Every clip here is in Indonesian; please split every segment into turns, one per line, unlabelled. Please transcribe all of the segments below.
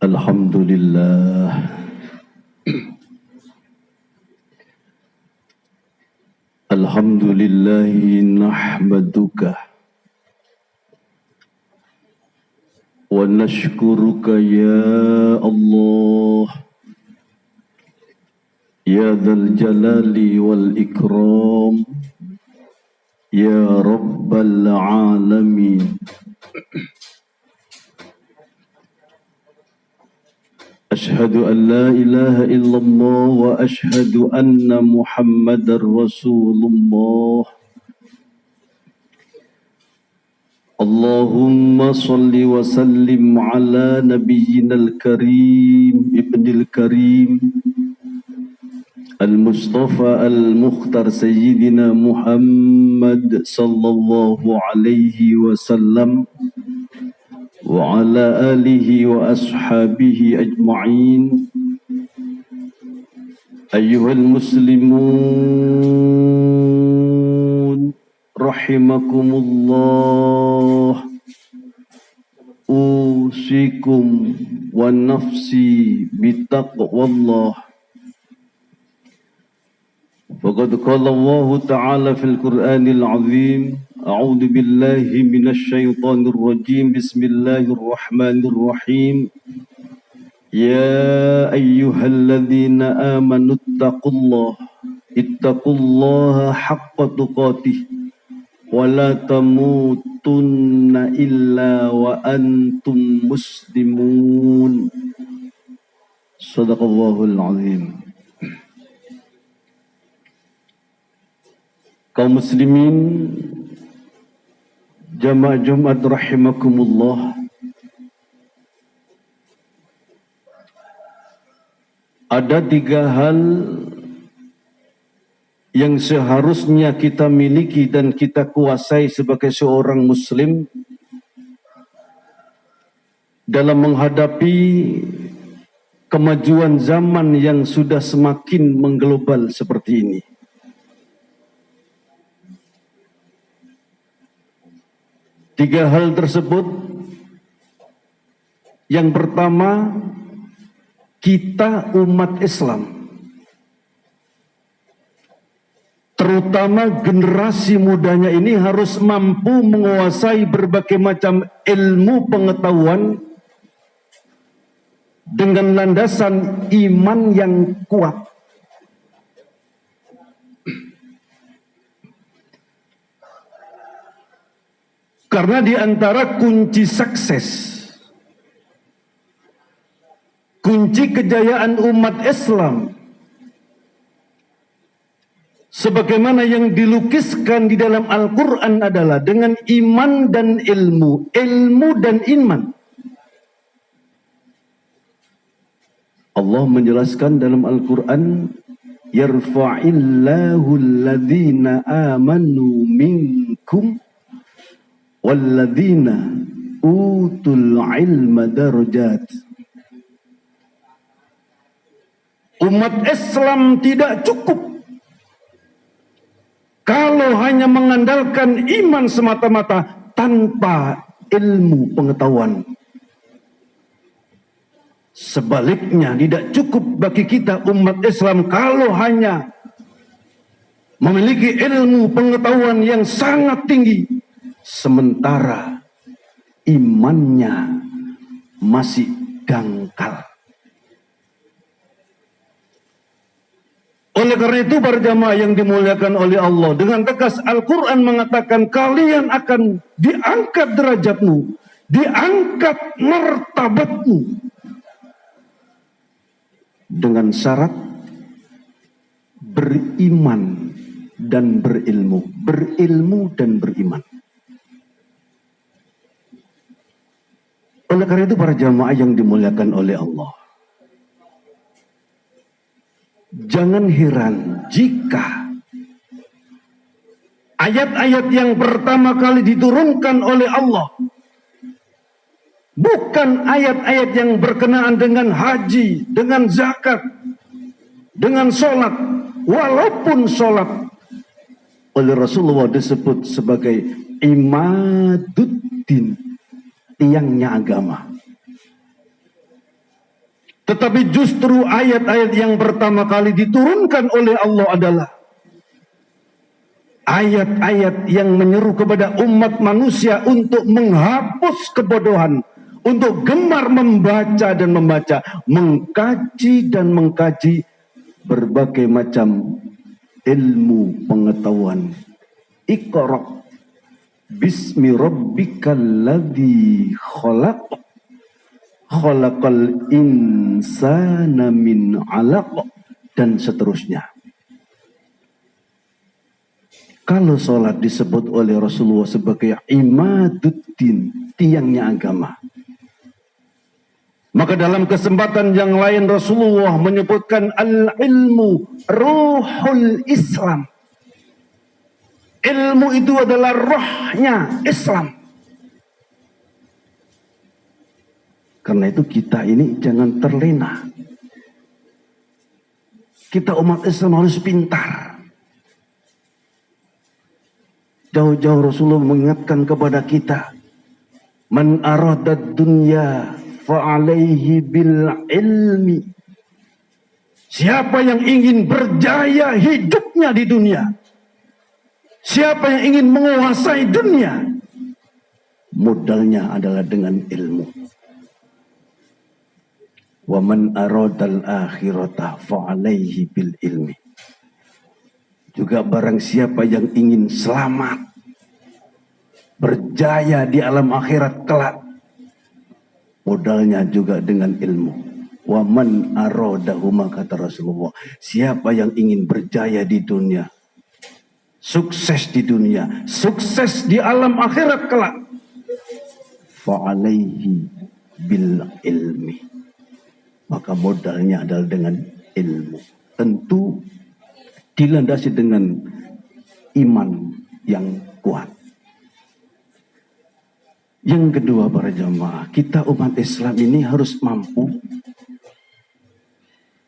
Alhamdulillah. Alhamdulillahi nahmaduka wa nashkuruka ya Allah ya dzal jalali wal ikram ya rabbal alamin. Ashhadu an la ilaha illallah wa ashhadu anna Muhammadar Rasulullah. Allahumma salli wa sallim ala nabiyyina al-karim ibnil karim al-mustafa al-mukhtar sayyidina Muhammad sallallahu alaihi wasallam wa ala alihi wa ashabihi ajma'in. Ayyuhal muslimun rahimakumullah, usikum wa nafsi bitaqwallah. Faqad qala Allah ta'ala fil Qur'anil azim, a'udzu billahi minasy syaithanir rajim, bismillahirrahmanirrahim. Ya ayyuhalladzina amanu ittaqullaha haqqa tuqatih wa la tamutunna illa wa antum muslimun. Shadaqallahul azim. Kaum muslimin jamaah Jumat rahimakumullah, ada 3 hal yang seharusnya kita miliki dan kita kuasai sebagai seorang muslim dalam menghadapi kemajuan zaman yang sudah semakin mengglobal seperti ini. Tiga hal tersebut, yang pertama, kita umat Islam, terutama generasi mudanya ini harus mampu menguasai berbagai macam ilmu pengetahuan dengan landasan iman yang kuat. Karena di antara kunci sukses, kunci kejayaan umat Islam, sebagaimana yang dilukiskan di dalam Al-Quran adalah dengan iman dan ilmu, ilmu dan iman. Allah menjelaskan dalam Al-Quran, yarfa'illahu alladhina amanu minkum walladzina utul ilma darajat. Umat Islam tidak cukup kalau hanya mengandalkan iman semata-mata tanpa ilmu pengetahuan. Sebaliknya, tidak cukup bagi kita umat Islam kalau hanya memiliki ilmu pengetahuan yang sangat tinggi, sementara imannya masih dangkal. Oleh karena itu, para jamaah yang dimuliakan oleh Allah, dengan tegas Al-Quran mengatakan kalian akan diangkat derajatmu, diangkat martabatmu, dengan syarat beriman dan berilmu, berilmu dan beriman. Oleh karena itu, para jamaah yang dimuliakan oleh Allah, jangan heran jika ayat-ayat yang pertama kali diturunkan oleh Allah bukan ayat-ayat yang berkenaan dengan haji, dengan zakat, dengan sholat. Walaupun sholat oleh Rasulullah disebut sebagai imaduddin, tiangnya agama. Tetapi justru ayat-ayat yang pertama kali diturunkan oleh Allah adalah ayat-ayat yang menyeru kepada umat manusia untuk menghapus kebodohan, untuk gemar membaca dan membaca, mengkaji dan mengkaji berbagai macam ilmu pengetahuan. Iqra bismi rabbikal ladzi khalaq, khalaqal insana min 'alaq, dan seterusnya. Kalau sholat disebut oleh Rasulullah sebagai imaduddin, tiangnya agama, maka dalam kesempatan yang lain Rasulullah menyebutkan al-ilmu ruhul Islam. Ilmu itu adalah rohnya Islam. Karena itu kita ini jangan terlena. Kita umat Islam harus pintar. Jauh-jauh Rasulullah mengingatkan kepada kita, man aradad dunya fa'alaihi bil ilmi. Siapa yang ingin berjaya hidupnya di dunia, siapa yang ingin menguasai dunia, modalnya adalah dengan ilmu. Wa man aradal akhirata fa'alaihi bil ilmi. Juga barang siapa yang ingin selamat, berjaya di alam akhirat kelak, modalnya juga dengan ilmu. Wa man aradahuma, kata Rasulullah, siapa yang ingin berjaya di dunia, sukses di dunia, sukses di alam akhirat kelak, fa'alaihi bil ilmi, maka modalnya adalah dengan ilmu. Tentu dilandasi dengan iman yang kuat. Yang kedua, para jamaah, kita umat Islam ini harus mampu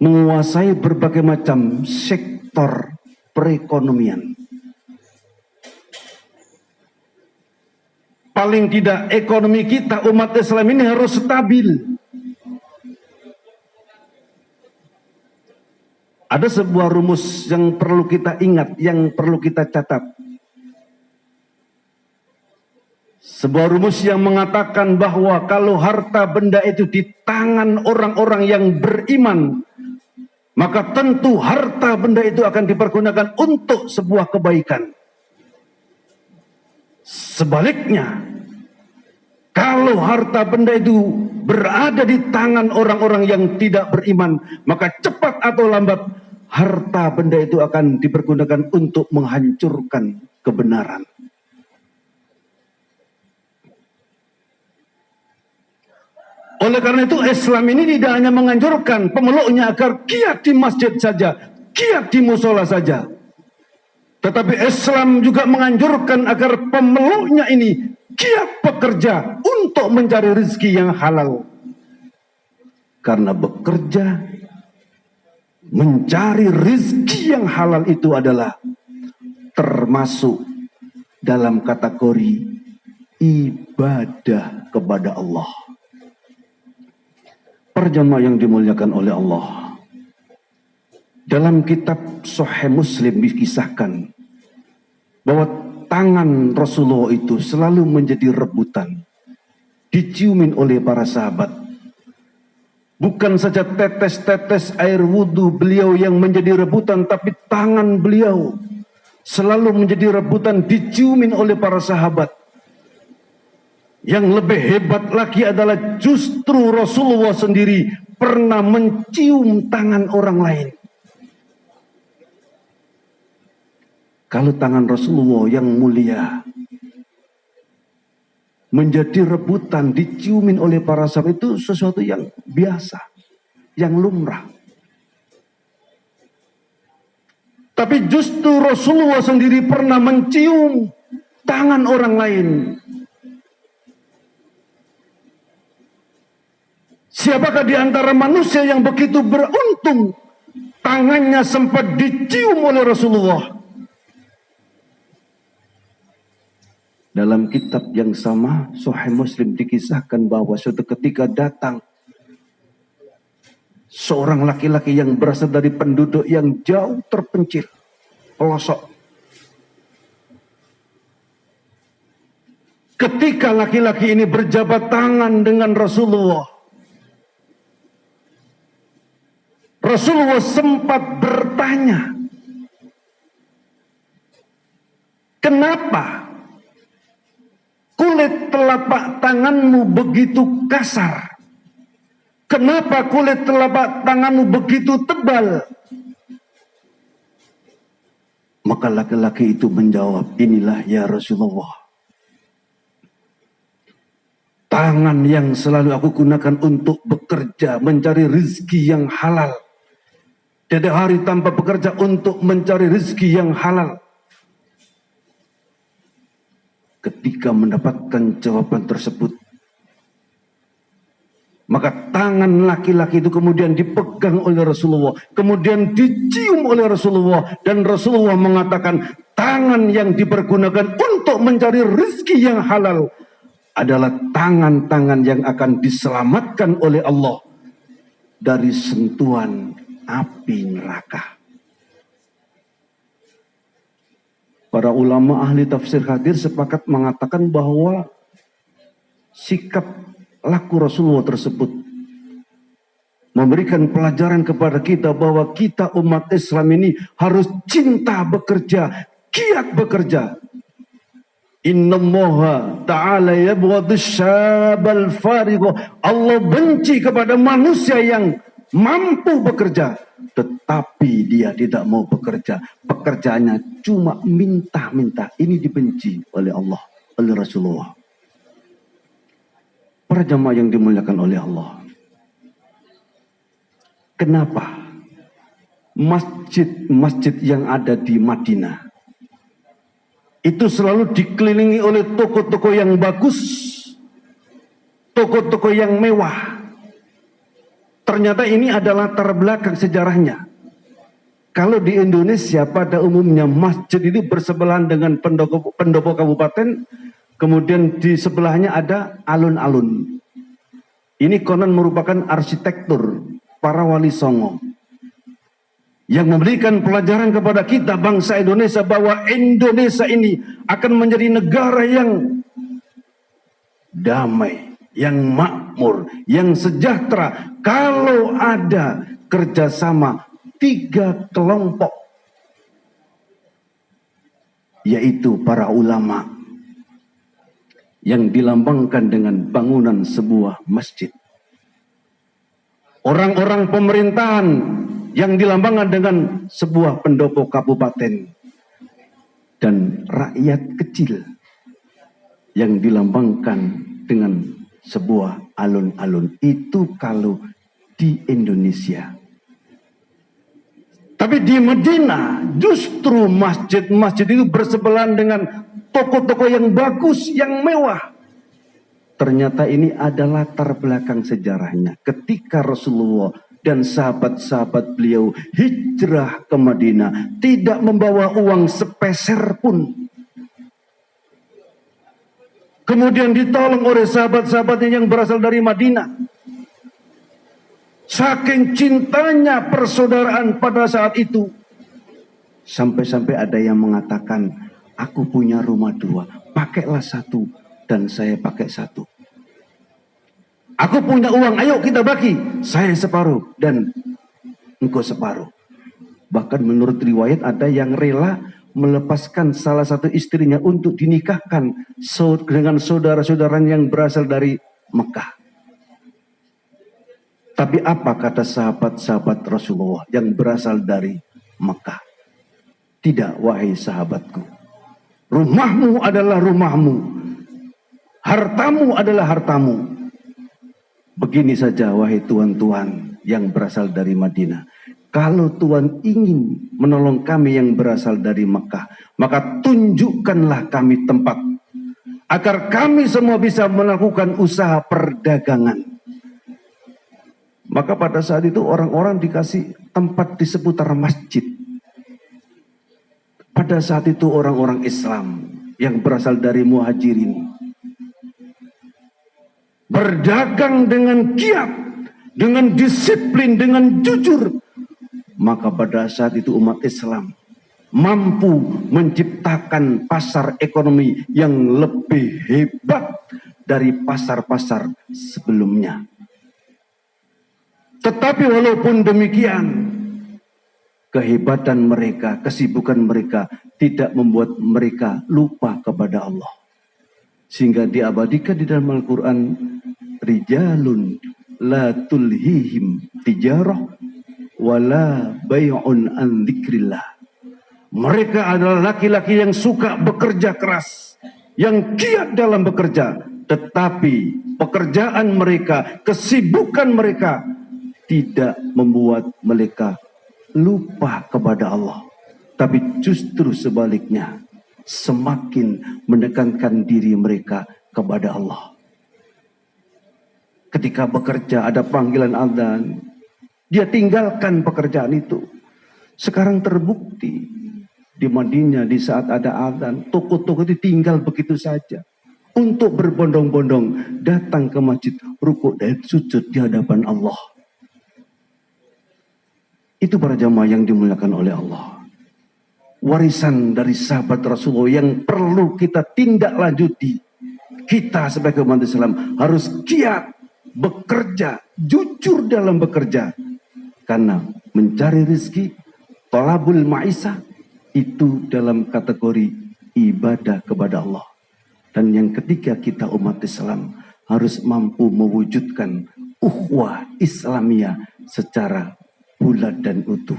menguasai berbagai macam sektor perekonomian. Paling tidak ekonomi kita umat Islam ini harus stabil. Ada sebuah rumus yang perlu kita ingat, yang perlu kita catat. Sebuah rumus yang mengatakan bahwa kalau harta benda itu di tangan orang-orang yang beriman, maka tentu harta benda itu akan dipergunakan untuk sebuah kebaikan. Sebaliknya, kalau harta benda itu berada di tangan orang-orang yang tidak beriman, maka cepat atau lambat harta benda itu akan dipergunakan untuk menghancurkan kebenaran. Oleh karena itu Islam ini tidak hanya menganjurkan pemeluknya agar giat di masjid saja, giat di musola saja, tetapi Islam juga menganjurkan agar pemeluknya ini giat bekerja untuk mencari rezeki yang halal. Karena bekerja, mencari rezeki yang halal itu adalah termasuk dalam kategori ibadah kepada Allah. Para jamaah yang dimuliakan oleh Allah, dalam kitab Sahih Muslim dikisahkan bahwa tangan Rasulullah itu selalu menjadi rebutan, diciumin oleh para sahabat. Bukan saja tetes-tetes air wudhu beliau yang menjadi rebutan, tapi tangan beliau selalu menjadi rebutan, diciumin oleh para sahabat. Yang lebih hebat lagi adalah justru Rasulullah sendiri pernah mencium tangan orang lain. Kalau tangan Rasulullah yang mulia menjadi rebutan, diciumin oleh para sahabat, itu sesuatu yang biasa, yang lumrah. Tapi justru Rasulullah sendiri pernah mencium tangan orang lain. Siapakah di antara manusia yang begitu beruntung tangannya sempat dicium oleh Rasulullah? Dalam kitab yang sama, Sahih Muslim, dikisahkan bahwa suatu ketika datang seorang laki-laki yang berasal dari penduduk yang jauh terpencil, pelosok. Ketika laki-laki ini berjabat tangan dengan Rasulullah, Rasulullah sempat bertanya, kenapa kulit telapak tanganmu begitu kasar? Kenapa kulit telapak tanganmu begitu tebal? Maka laki-laki itu menjawab, inilah ya Rasulullah, tangan yang selalu aku gunakan untuk bekerja, mencari rezeki yang halal. Tidak hari tanpa bekerja untuk mencari rezeki yang halal. Ketika mendapatkan jawaban tersebut, maka tangan laki-laki itu kemudian dipegang oleh Rasulullah, kemudian dicium oleh Rasulullah, dan Rasulullah mengatakan tangan yang dipergunakan untuk mencari rezeki yang halal adalah tangan-tangan yang akan diselamatkan oleh Allah dari sentuhan api neraka. Para ulama ahli tafsir hadir sepakat mengatakan bahwa sikap laku Rasulullah tersebut memberikan pelajaran kepada kita bahwa kita umat Islam ini harus cinta bekerja, giat bekerja. Innallaha ta'ala yabghadu syabal farigha. Allah benci kepada manusia yang mampu bekerja, tetapi dia tidak mau bekerja. Pekerjaannya cuma minta-minta. Ini dibenci oleh Allah, oleh Rasulullah. Para jamaah yang dimuliakan oleh Allah, kenapa masjid-masjid yang ada di Madinah itu selalu dikelilingi oleh toko-toko yang bagus, toko-toko yang mewah? Ternyata ini adalah latar belakang sejarahnya. Kalau di Indonesia pada umumnya masjid ini bersebelahan dengan pendopo kabupaten, kemudian di sebelahnya ada alun-alun. Ini konon merupakan arsitektur para wali songo yang memberikan pelajaran kepada kita bangsa Indonesia bahwa Indonesia ini akan menjadi negara yang damai, yang makmur, yang sejahtera kalau ada kerjasama 3 kelompok, yaitu para ulama yang dilambangkan dengan bangunan sebuah masjid, orang-orang pemerintahan yang dilambangkan dengan sebuah pendopo kabupaten, dan rakyat kecil yang dilambangkan dengan sebuah alun-alun. Itu kalau di Indonesia. Tapi di Madinah justru masjid-masjid itu bersebelahan dengan toko-toko yang bagus, yang mewah. Ternyata ini adalah latar belakang sejarahnya. Ketika Rasulullah dan sahabat-sahabat beliau hijrah ke Madinah, tidak membawa uang sepeser pun. Kemudian ditolong oleh sahabat-sahabatnya yang berasal dari Madinah. Saking cintanya persaudaraan pada saat itu, sampai-sampai ada yang mengatakan, aku punya rumah 2, pakailah 1 dan saya pakai 1. Aku punya uang, ayo kita bagi, saya separuh dan engkau separuh. Bahkan menurut riwayat ada yang rela melepaskan salah satu istrinya untuk dinikahkan dengan saudara-saudaranya yang berasal dari Mekah. Tapi apa kata sahabat-sahabat Rasulullah yang berasal dari Mekah? Tidak, wahai sahabatku. Rumahmu adalah rumahmu. Hartamu adalah hartamu. Begini saja, wahai tuan-tuan yang berasal dari Madinah. Kalau Tuhan ingin menolong kami yang berasal dari Mekah, maka tunjukkanlah kami tempat, agar kami semua bisa melakukan usaha perdagangan. Maka pada saat itu orang-orang dikasih tempat di seputar masjid. Pada saat itu orang-orang Islam yang berasal dari Muhajirin berdagang dengan giat, dengan disiplin, dengan jujur, maka pada saat itu umat Islam mampu menciptakan pasar ekonomi yang lebih hebat dari pasar-pasar sebelumnya. Tetapi walaupun demikian, kehebatan mereka, kesibukan mereka tidak membuat mereka lupa kepada Allah. Sehingga diabadikan di dalam Al-Quran, rijalun la tulhihim tijarah wala bay'un an dzikrillah. Mereka adalah laki-laki yang suka bekerja keras, yang giat dalam bekerja, tetapi pekerjaan mereka, kesibukan mereka tidak membuat mereka lupa kepada Allah. Tapi justru sebaliknya, semakin menekankan diri mereka kepada Allah. Ketika bekerja ada panggilan adzan, dia tinggalkan pekerjaan itu. Sekarang terbukti di Madinah di saat ada adzan, toko-toko itu tinggal begitu saja untuk berbondong-bondong datang ke masjid, rukuk dan sujud di hadapan Allah. Itu para jamaah yang dimuliakan oleh Allah. Warisan dari sahabat Rasulullah yang perlu kita tindak lanjuti. Kita sebagai umat Islam harus giat bekerja, jujur dalam bekerja. Karena mencari rezeki, thalabul ma'isah, itu dalam kategori ibadah kepada Allah. Dan yang ketiga, kita umat Islam harus mampu mewujudkan ukhuwah Islamiyah secara bulat dan utuh.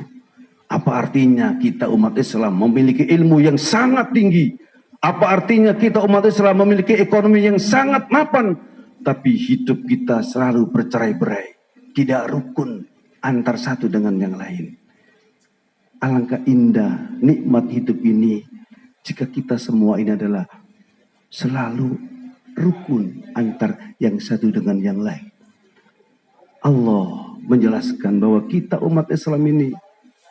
Apa artinya kita umat Islam memiliki ilmu yang sangat tinggi? Apa artinya kita umat Islam memiliki ekonomi yang sangat mapan, tapi hidup kita selalu bercerai-berai, tidak rukun antar satu dengan yang lain? Alangkah indah nikmat hidup ini jika kita semua ini adalah selalu rukun antar yang satu dengan yang lain. Allah menjelaskan bahwa kita umat Islam ini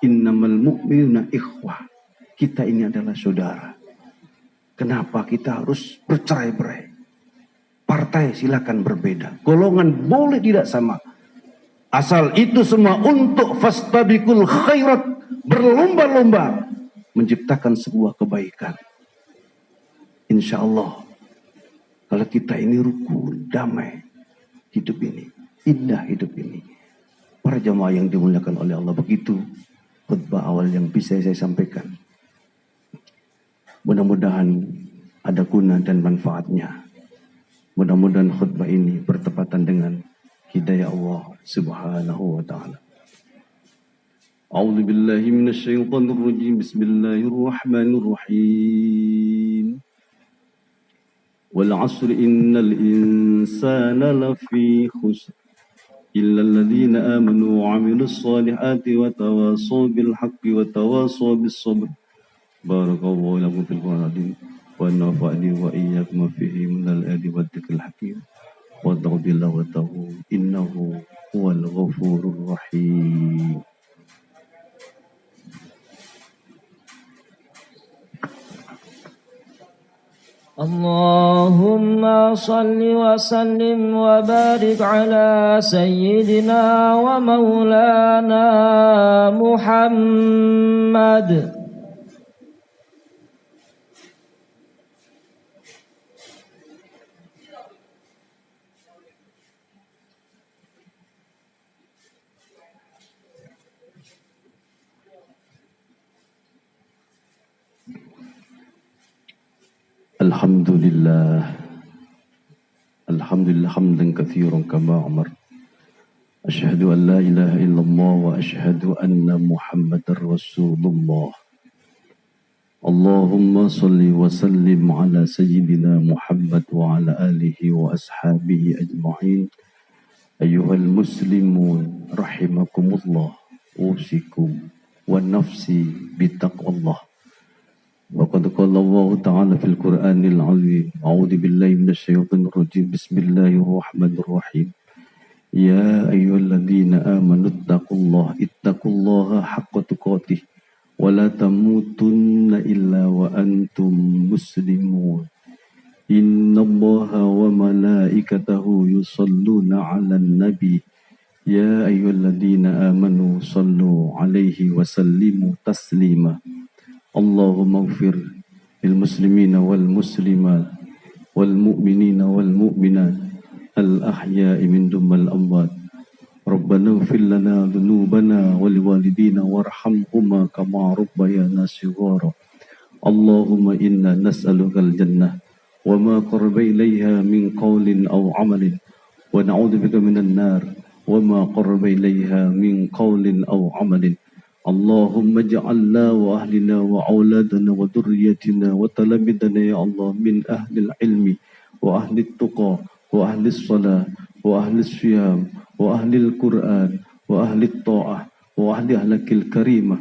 innamal mu'minuna ikhwah. Kita ini adalah saudara. Kenapa kita harus bercerai-berai? Partai silakan berbeda, golongan boleh tidak sama. Asal itu semua untuk fastabiqul khairat, berlomba-lomba menciptakan sebuah kebaikan. Insya Allah, kalau kita ini rukun, damai hidup ini, indah hidup ini. Para jamaah yang dimuliakan oleh Allah, begitu khutbah awal yang bisa saya sampaikan. Mudah-mudahan ada guna dan manfaatnya. Mudah-mudahan khutbah ini bertepatan dengan hidayah Allah Subhanahu wa ta'ala. A'udzu billahi minasy syaithanir rajim. Bismillahirrahmanirrahim. Wal 'asri innal insana lafi khusr illa alladziina aamanu wa 'amilus shaalihati wa tawashaw bil haqqi wa tawashaw bis sabr. Barakallahu lakum fil Qur'an wa nafa'ani wa iyyakum fihi minal ayati wad dzikril hakim. Wa taqbillahu wa tahu innahu huwal ghafurur rahim.
Allahumma salli wa sallim wa barik ala sayyidina wa maulana Muhammad.
Alhamdulillah hamdan katsiran kama amar. Asyhadu an la ilaha illallah wa asyhadu anna Muhammadar Rasulullah. Allahumma salli wa sallim ala sayyidina Muhammad wa ala alihi wa ashabihi ajma'in. Ayyuhal muslimun rahimakumullah, usikum wa nafsi bitaqwallah. وقد قال الله تعالى في القرآن العظيم أعوذ بالله من الشيطان الرجيم بسم الله الرحمن الرحيم يا أيها الذين آمنوا اتقوا الله حق تقاته ولا تموتن إلا وأنتم مسلمون إن الله وملائكته يصلون على النبي يا أيها الذين آمنوا صلوا عليه وسلموا تسليما اللهم اغفر للمسلمين والمسلمات والمؤمنين والمؤمنات الأحياء منهم والأموات ربنا اغفر لنا ذنوبنا ولوالدينا وارحمهما كما ربيانا صغارا اللهم إنا نسألك الجنة وما قرب إليها من قول أو عمل ونعوذ بك من النار وما قرب إليها من قول أو عمل اللهم اجعلنا وأهلنا وأولادنا وذريتنا وتلامذنا يا الله من أهل العلم وأهل التقى وأهل الصلاة وأهل الصيام وأهل القرآن وأهل الطاعة وأهل أهلك الكريمة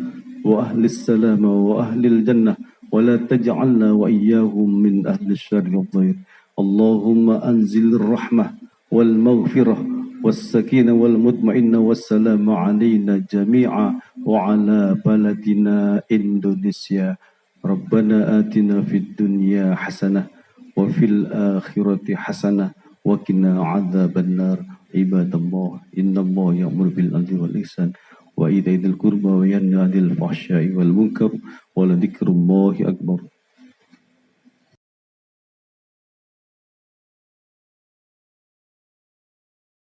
وأهل السلامة وأهل الجنة ولا تجعلنا وإياهم من أهل الشر والضير اللهم أنزل الرحمة والمغفرة والسكينة والمطمئنة والسلام علينا جميعا وعلى بلدنا إندونيسيا ربنا آتنا في الدنيا حسنة وفي الآخرة حسنة وقنا عذاب النار عباد الله إن الله يأمر بالعدل والإحسان وإيتاء ذي القربى وينهى عن الفحشاء والمنكر ولذكر الله أكبر